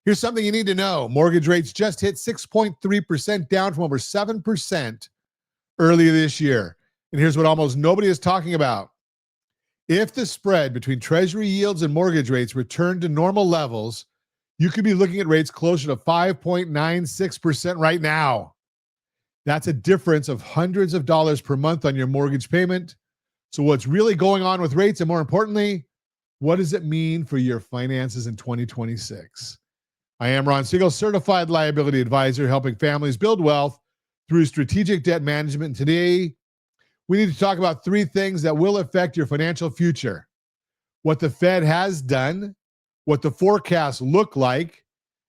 Here's something you need to know. Mortgage rates just hit 6.3%, down from over 7% earlier this year. And here's what almost nobody is talking about. If the spread between treasury yields and mortgage rates return to normal levels, you could be looking at rates closer to 5.96% right now. That's a difference of hundreds of dollars per month on your mortgage payment. So what's really going on with rates, and more importantly, what does it mean for your finances in 2026? I am Ron Siegel, certified liability advisor, helping families build wealth through strategic debt management. And today, we need to talk about three things that will affect your financial future: what the Fed has done, what the forecasts look like,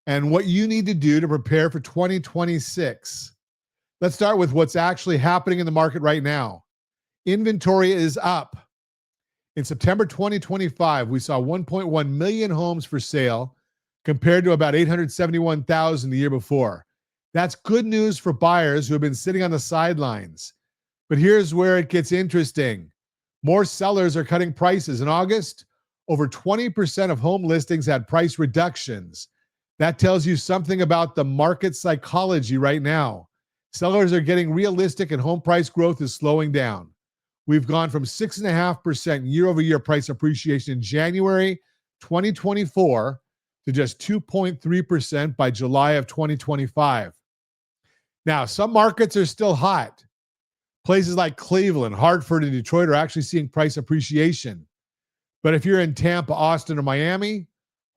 and what you need to do to prepare for 2026. Let's start with what's actually happening in the market right now. Inventory is up. In September 2025, we saw 1.1 million homes for sale compared to about 871,000 the year before. That's good news for buyers who have been sitting on the sidelines. But here's where it gets interesting. More sellers are cutting prices. In August, over 20% of home listings had price reductions. That tells you something about the market psychology right now. Sellers are getting realistic and home price growth is slowing down. We've gone from 6.5% year-over-year price appreciation in January 2024 to just 2.3% by July of 2025. Now, some markets are still hot. Places like Cleveland, Hartford, and Detroit are actually seeing price appreciation. But if you're in Tampa, Austin, or Miami,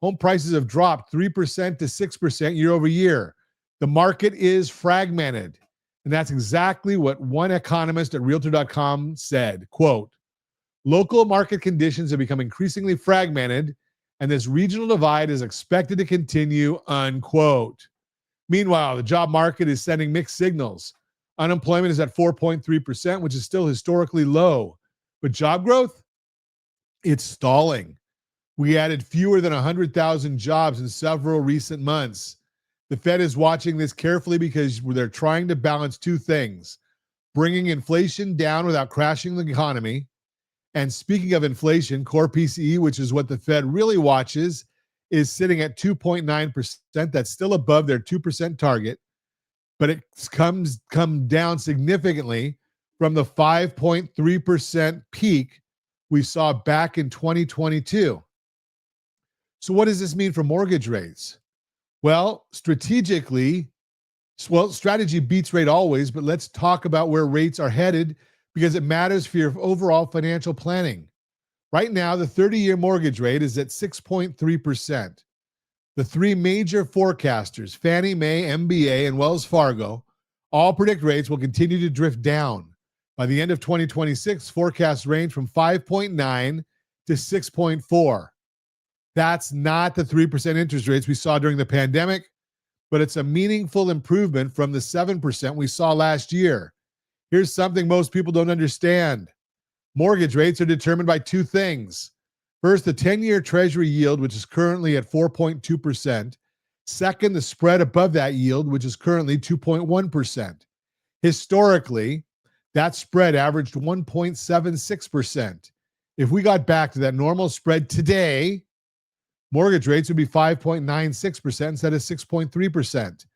home prices have dropped 3% to 6% year over year. The market is fragmented. And that's exactly what one economist at Realtor.com said, quote, "Local market conditions have become increasingly fragmented, and this regional divide is expected to continue," unquote. Meanwhile, the job market is sending mixed signals. Unemployment is at 4.3%, which is still historically low. But job growth, it's stalling. We added fewer than 100,000 jobs in several recent months. The Fed is watching this carefully because they're trying to balance two things: bringing inflation down without crashing the economy. And speaking of inflation, core PCE, which is what the Fed really watches, is sitting at 2.9%. That's still above their 2% target, but it's come down significantly from the 5.3% peak we saw back in 2022. So what does this mean for mortgage rates? Well, strategy beats rate always, but let's talk about where rates are headed because it matters for your overall financial planning. Right now, the 30-year mortgage rate is at 6.3%. The three major forecasters, Fannie Mae, MBA, and Wells Fargo, all predict rates will continue to drift down. By the end of 2026, forecasts range from 5.9 to 6.4. That's not the 3% interest rates we saw during the pandemic, but it's a meaningful improvement from the 7% we saw last year. Here's something most people don't understand. Mortgage rates are determined by two things. First, the 10-year Treasury yield, which is currently at 4.2%. Second, the spread above that yield, which is currently 2.1%. Historically, that spread averaged 1.76%. If we got back to that normal spread today, mortgage rates would be 5.96% instead of 6.3%.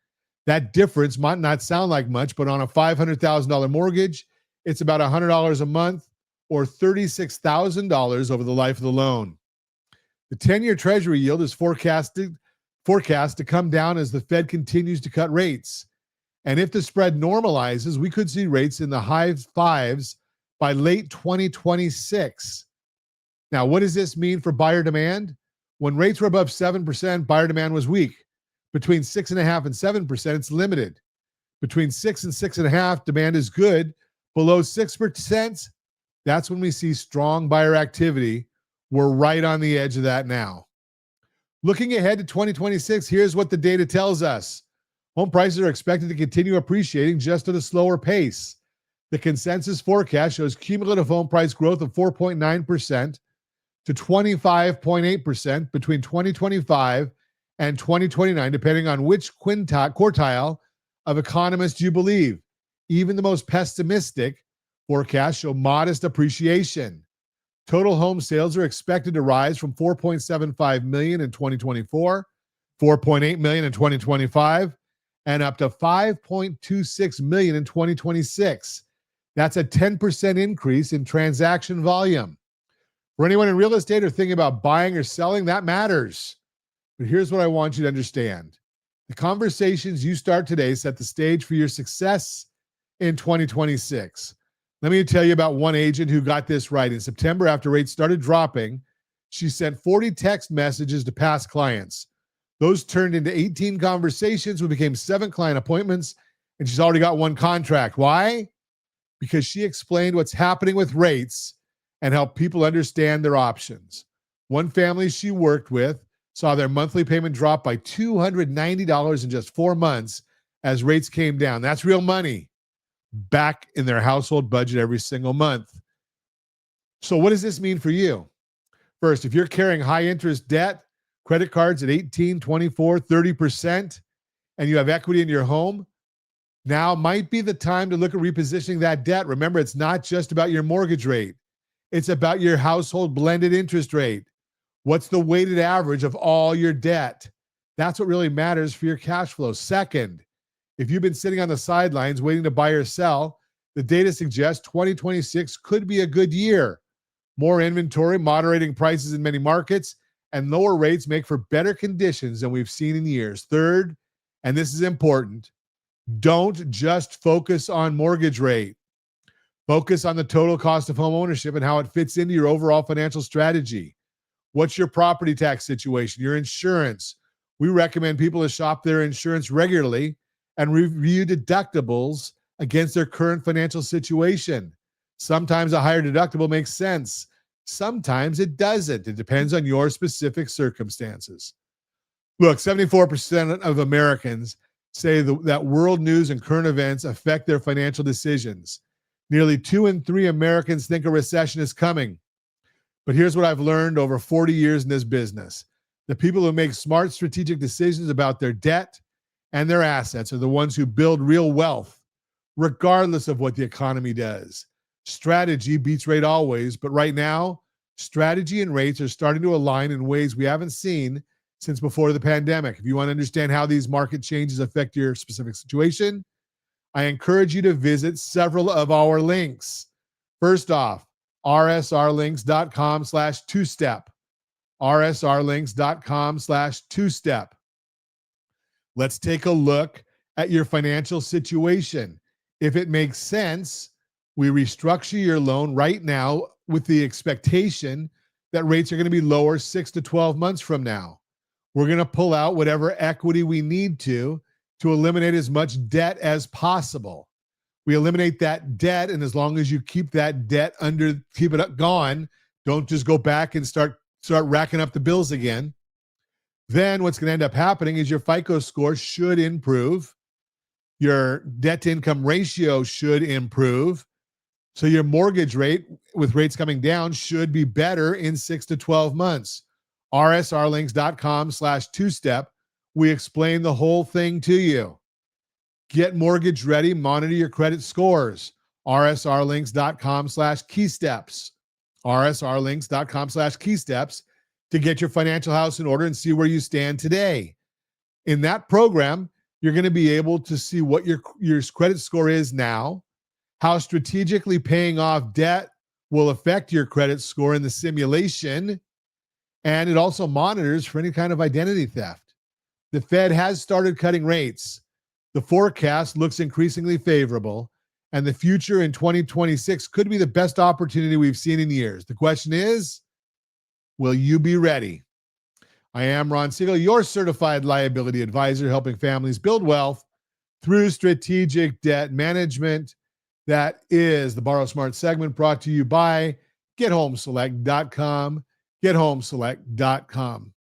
That difference might not sound like much, but on a $500,000 mortgage, it's about $100 a month or $36,000 over the life of the loan. The 10-year Treasury yield is forecast to come down as the Fed continues to cut rates. And if the spread normalizes, we could see rates in the high fives by late 2026. Now, what does this mean for buyer demand? When rates were above 7%, buyer demand was weak. Between 6.5% and 7%, it's limited. Between 6 and 6.5%, demand is good. Below 6%, that's when we see strong buyer activity. We're right on the edge of that now. Looking ahead to 2026, here's what the data tells us. Home prices are expected to continue appreciating just at a slower pace. The consensus forecast shows cumulative home price growth of 4.9% to 25.8% between 2025 and 2029, depending on which quartile of economists you believe. Even the most pessimistic forecasts show modest appreciation. Total home sales are expected to rise from 4.75 million in 2024 4.8 million in 2025, and up to 5.26 million in 2026. That's a 10% increase in transaction volume. For anyone in real estate or thinking about buying or selling, that matters. But here's what I want you to understand. The conversations you start today set the stage for your success in 2026. Let me tell you about one agent who got this right. In September, after rates started dropping, she sent 40 text messages to past clients. Those turned into 18 conversations, which became 7 client appointments, and she's already got 1 contract. Why? Because she explained what's happening with rates and helped people understand their options. One family she worked with saw their monthly payment drop by $290 in just 4 months as rates came down. That's real money back in their household budget every single month. So what does this mean for you? First, if you're carrying high interest debt, credit cards at 18, 24, 30%, and you have equity in your home, now might be the time to look at repositioning that debt. Remember, it's not just about your mortgage rate. It's about your household blended interest rate. What's the weighted average of all your debt? That's what really matters for your cash flow. Second, if you've been sitting on the sidelines waiting to buy or sell, the data suggests 2026 could be a good year. More inventory, moderating prices in many markets, and lower rates make for better conditions than we've seen in years. Third, and this is important, don't just focus on mortgage rate. Focus on the total cost of home ownership and how it fits into your overall financial strategy. What's your property tax situation, your insurance? We recommend people to shop their insurance regularly and review deductibles against their current financial situation. Sometimes a higher deductible makes sense. Sometimes it doesn't. It depends on your specific circumstances. Look, 74% of Americans say that world news and current events affect their financial decisions. Nearly 2 in 3 Americans think a recession is coming. But here's what I've learned over 40 years in this business. The people who make smart strategic decisions about their debt and their assets are the ones who build real wealth, regardless of what the economy does. Strategy beats rate always, but right now, strategy and rates are starting to align in ways we haven't seen since before the pandemic. If you want to understand how these market changes affect your specific situation, I encourage you to visit several of our links. First off, rsrlinks.com/2step. rsrlinks.com/2step. Let's take a look at your financial situation. If it makes sense, we restructure your loan right now with the expectation that rates are going to be lower 6 to 12 months from now. We're going to pull out whatever equity we need to eliminate as much debt as possible. We eliminate that debt, and as long as you keep that debt keep it gone, don't just go back and start racking up the bills again. Then what's going to end up happening is your FICO score should improve. Your debt to income ratio should improve. So your mortgage rate, with rates coming down, should be better in 6 to 12 months. rsrlinks.com/2step. We explain the whole thing to you. Get mortgage ready, monitor your credit scores. rsrlinks.com/keysteps. rsrlinks.com/keysteps to get your financial house in order and see where you stand today. In that program, you're going to be able to see what your credit score is now, how strategically paying off debt will affect your credit score in the simulation, and it also monitors for any kind of identity theft. The Fed has started cutting rates. The forecast looks increasingly favorable, and the future in 2026 could be the best opportunity we've seen in years. The question is, will you be ready? I am Ron Siegel, your certified liability advisor, helping families build wealth through strategic debt management. That is the Borrow Smart segment, brought to you by GetHomeSelect.com. GetHomeSelect.com.